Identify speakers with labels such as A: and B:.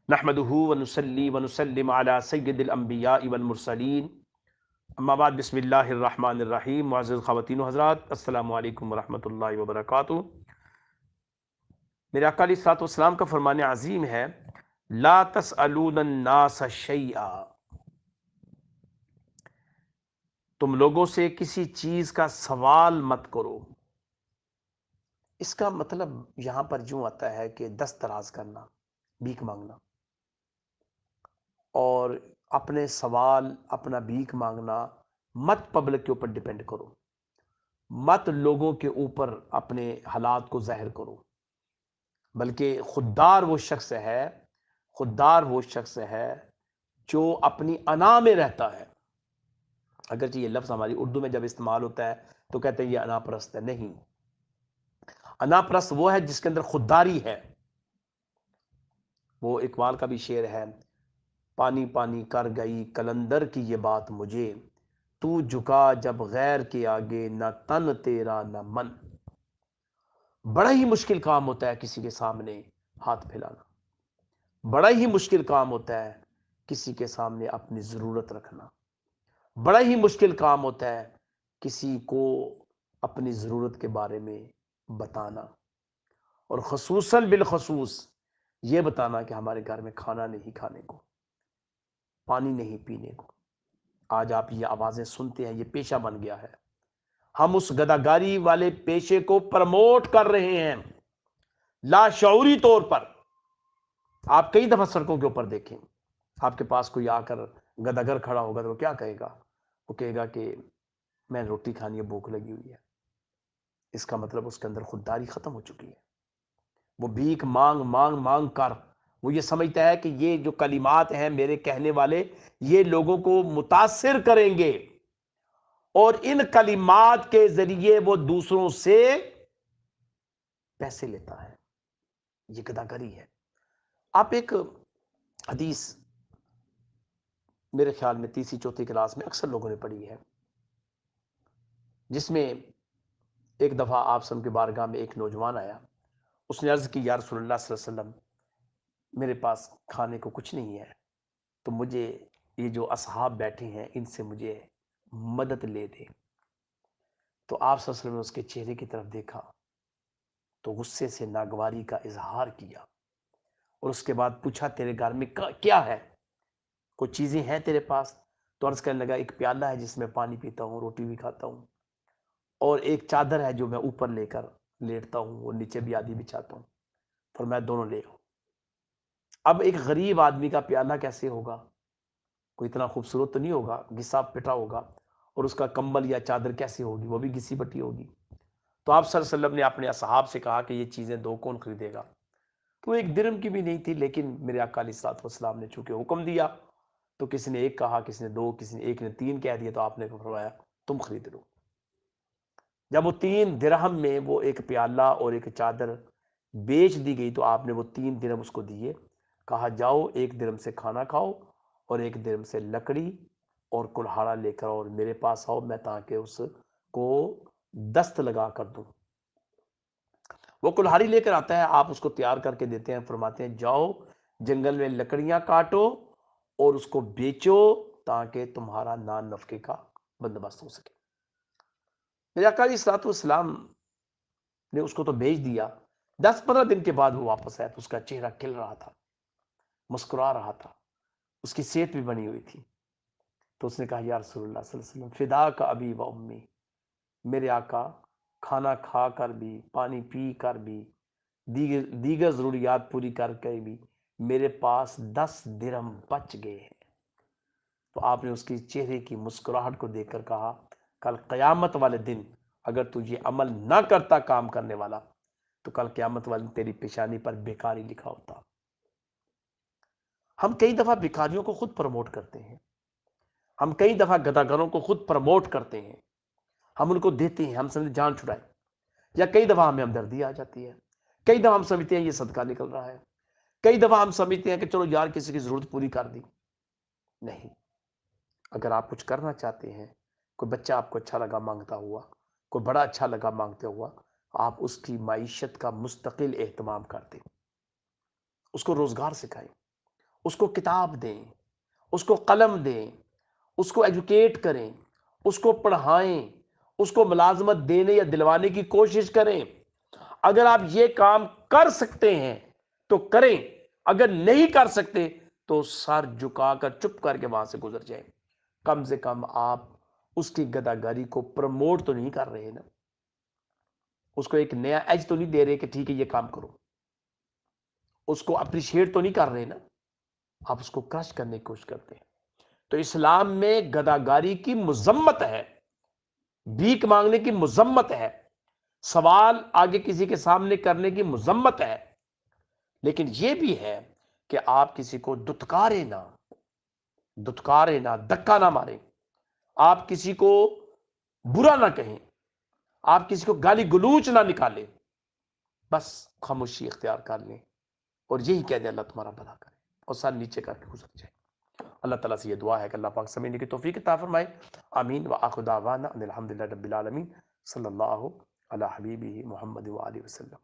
A: نحمدہ ونصلی ونسلم علی سید الانبیاء والمرسلین، اما بعد، بسم اللہ الرحمن الرحیم۔ معزز خواتین و حضرات، السلام علیکم ورحمۃ اللہ وبرکاتہ۔ میرے آقا علیہ الصلوۃ والسلام کا فرمان عظیم ہے، لا تسألون الناس شیئا، تم لوگوں سے کسی چیز کا سوال مت کرو۔ اس کا مطلب یہاں پر یوں آتا ہے کہ دست دراز کرنا، بھیک مانگنا، اور اپنے سوال، اپنا بھیک مانگنا مت پبلک کے اوپر ڈیپینڈ کرو، مت لوگوں کے اوپر اپنے حالات کو ظاہر کرو، بلکہ خوددار وہ شخص ہے جو اپنی انا میں رہتا ہے۔ اگرچہ یہ لفظ ہماری اردو میں جب استعمال ہوتا ہے تو کہتے ہیں یہ انا پرست ہے، نہیں، انا پرست وہ ہے جس کے اندر خودداری ہے۔ وہ اقبال کا بھی شعر ہے، پانی پانی کر گئی کلندر کی یہ بات مجھے، تو جھکا جب غیر کے آگے، نہ تن تیرا نہ من۔ بڑا ہی مشکل کام ہوتا ہے کسی کے سامنے ہاتھ پھیلانا، بڑا ہی مشکل کام ہوتا ہے کسی کے سامنے اپنی ضرورت رکھنا، بڑا ہی مشکل کام ہوتا ہے کسی کو اپنی ضرورت کے بارے میں بتانا، اور خصوصاً بالخصوص یہ بتانا کہ ہمارے گھر میں کھانا نہیں کھانے کو، پانی نہیں پینے کو۔ آج آپ یہ آوازیں سنتے ہیں، یہ پیشہ بن گیا ہے۔ ہم اس گداگاری والے پیشے کو پرموٹ کر رہے ہیں لاشعوری طور پر۔ آپ کئی دفعہ سڑکوں کے اوپر دیکھیں، آپ کے پاس کوئی آ کر گداگر کھڑا ہوگا تو وہ کیا کہے گا؟ وہ کہے گا کہ میں روٹی کھانی ہے، بھوک لگی ہوئی ہے۔ اس کا مطلب اس کے اندر خودداری ختم ہو چکی ہے۔ وہ بھیک مانگ مانگ مانگ کر وہ یہ سمجھتا ہے کہ یہ جو کلمات ہیں میرے کہنے والے، یہ لوگوں کو متاثر کریں گے، اور ان کلمات کے ذریعے وہ دوسروں سے پیسے لیتا ہے۔ یہ گداگری ہے۔ آپ ایک حدیث میرے خیال میں تیسری چوتھی کلاس میں اکثر لوگوں نے پڑھی ہے، جس میں ایک دفعہ آپ صلی اللہ علیہ وسلم کی بارگاہ میں ایک نوجوان آیا۔ اس نے عرض کی، یا رسول اللہ صلی اللہ علیہ وسلم، میرے پاس کھانے کو کچھ نہیں ہے، تو مجھے یہ جو اصحاب بیٹھے ہیں ان سے مجھے مدد لے دے۔ تو آپ صلی اللہ علیہ وسلم نے اس کے چہرے کی طرف دیکھا تو غصے سے ناگواری کا اظہار کیا، اور اس کے بعد پوچھا تیرے گھر میں کیا ہے، کوئی چیزیں ہیں تیرے پاس؟ تو عرض کرنے لگا، ایک پیالہ ہے جس میں پانی پیتا ہوں، روٹی بھی کھاتا ہوں، اور ایک چادر ہے جو میں اوپر لے کر لیٹتا ہوں اور نیچے بھی آدھی بچھاتا ہوں، فرمایا دونوں لے آؤ۔ اب ایک غریب آدمی کا پیالہ کیسے ہوگا؟ کوئی اتنا خوبصورت تو نہیں ہوگا، گھسا پٹا ہوگا، اور اس کا کمبل یا چادر کیسے ہوگی؟ وہ بھی گھسی پٹی ہوگی۔ تو آپ صلی اللہ علیہ وسلم نے اپنے اصحاب سے کہا کہ یہ چیزیں دو، کون خریدے گا؟ تو ایک درہم کی بھی نہیں تھی، لیکن میرے آقا علیہ الصلوۃ والسلام نے چونکہ حکم دیا تو کسی نے ایک کہا، کسی نے دو، کسی نے ایک نے تین کہہ دیا، تو آپ نے فرمایا تم خرید لو۔ جب وہ 3 درہم میں وہ ایک پیالہ اور ایک چادر بیچ دی گئی تو آپ نے وہ 3 درہم اس کو دیے، کہا جاؤ 1 درہم سے کھانا کھاؤ اور 1 درہم سے لکڑی اور کلہاڑا لے کر اور میرے پاس آؤ، میں تاکہ اس کو دست لگا کر دوں۔ وہ کلہاڑی لے کر آتا ہے، آپ اس کو تیار کر کے دیتے ہیں، فرماتے ہیں جاؤ جنگل میں لکڑیاں کاٹو اور اس کو بیچو تاکہ تمہارا نان نفقے کا بندوبست ہو سکے۔ میرے آقا علیہ الصلوۃ والسلام نے اس کو تو بیچ دیا، 10-15 دن کے بعد وہ واپس آیا تو اس کا چہرہ کھل رہا تھا، مسکرا رہا تھا، اس کی صحت بھی بنی ہوئی تھی۔ تو اس نے کہا، یا رسول اللہ صلی اللہ علیہ وسلم، فدا کا ابی و امی، میرے آقا کھانا کھا کر بھی، پانی پی کر بھی، دیگر ضروریات پوری کر کے بھی میرے پاس 10 درہم بچ گئے ہیں۔ تو آپ نے اس کی چہرے کی مسکراہٹ کو دیکھ کر کہا، کل قیامت والے دن اگر تو یہ عمل نہ کرتا کام کرنے والا، تو کل قیامت والے دن تیری پیشانی پر بیکاری لکھا ہوتا۔ ہم کئی دفعہ بیکاریوں کو خود پروموٹ کرتے ہیں، ہم کئی دفعہ گداگروں کو خود پروموٹ کرتے ہیں، ہم ان کو دیتے ہیں، ہم سمجھتے جان چھڑائے، یا کئی دفعہ ہمیں ہمدردی آ جاتی ہے، کئی دفعہ ہم سمجھتے ہیں یہ صدقہ نکل رہا ہے، کئی دفعہ ہم سمجھتے ہیں کہ چلو یار کسی کی ضرورت پوری کر دی۔ نہیں، اگر آپ کچھ کرنا چاہتے ہیں، کوئی بچہ آپ کو اچھا لگا مانگتا ہوا، کوئی بڑا اچھا لگا مانگتے ہوا، آپ اس کی معیشت کا مستقل اہتمام کرتے، اس کو روزگار سکھائیں، اس کو کتاب دیں، اس کو قلم دیں، اس کو ایجوکیٹ کریں، اس کو پڑھائیں، اس کو ملازمت دینے یا دلوانے کی کوشش کریں۔ اگر آپ یہ کام کر سکتے ہیں تو کریں، اگر نہیں کر سکتے تو سر جھکا کر چپ کر کے وہاں سے گزر جائیں۔ کم سے کم آپ اس کی گداگاری کو پروموٹ تو نہیں کر رہے نا، اس کو ایک نیا ایج تو نہیں دے رہے کہ ٹھیک ہے یہ کام کرو، اس کو اپریشیٹ تو نہیں کر رہے نا، آپ اس کو کرش کرنے کی کوشش کرتے ہیں۔ تو اسلام میں گداگاری کی مذمت ہے، بھیک مانگنے کی مذمت ہے، سوال آگے کسی کے سامنے کرنے کی مذمت ہے، لیکن یہ بھی ہے کہ آپ کسی کو دتکارے نہ، دھکا نہ ماریں، آپ کسی کو برا نہ کہیں، آپ کسی کو گالی گلوچ نہ نکالیں، بس خاموشی اختیار کر لیں اور یہی کہہ دیں اللہ تمہارا بھلا کرے اور سر نیچے کر کے گزر جائے۔ اللہ تعالیٰ سے یہ دعا ہے کہ اللہ پاک سمجھنے کی توفیق عطا فرمائے۔ آمین وآخر دعوانا ان الحمدللہ رب العالمین، صلی اللہ علی حبیبہ محمد وآلہ وسلم۔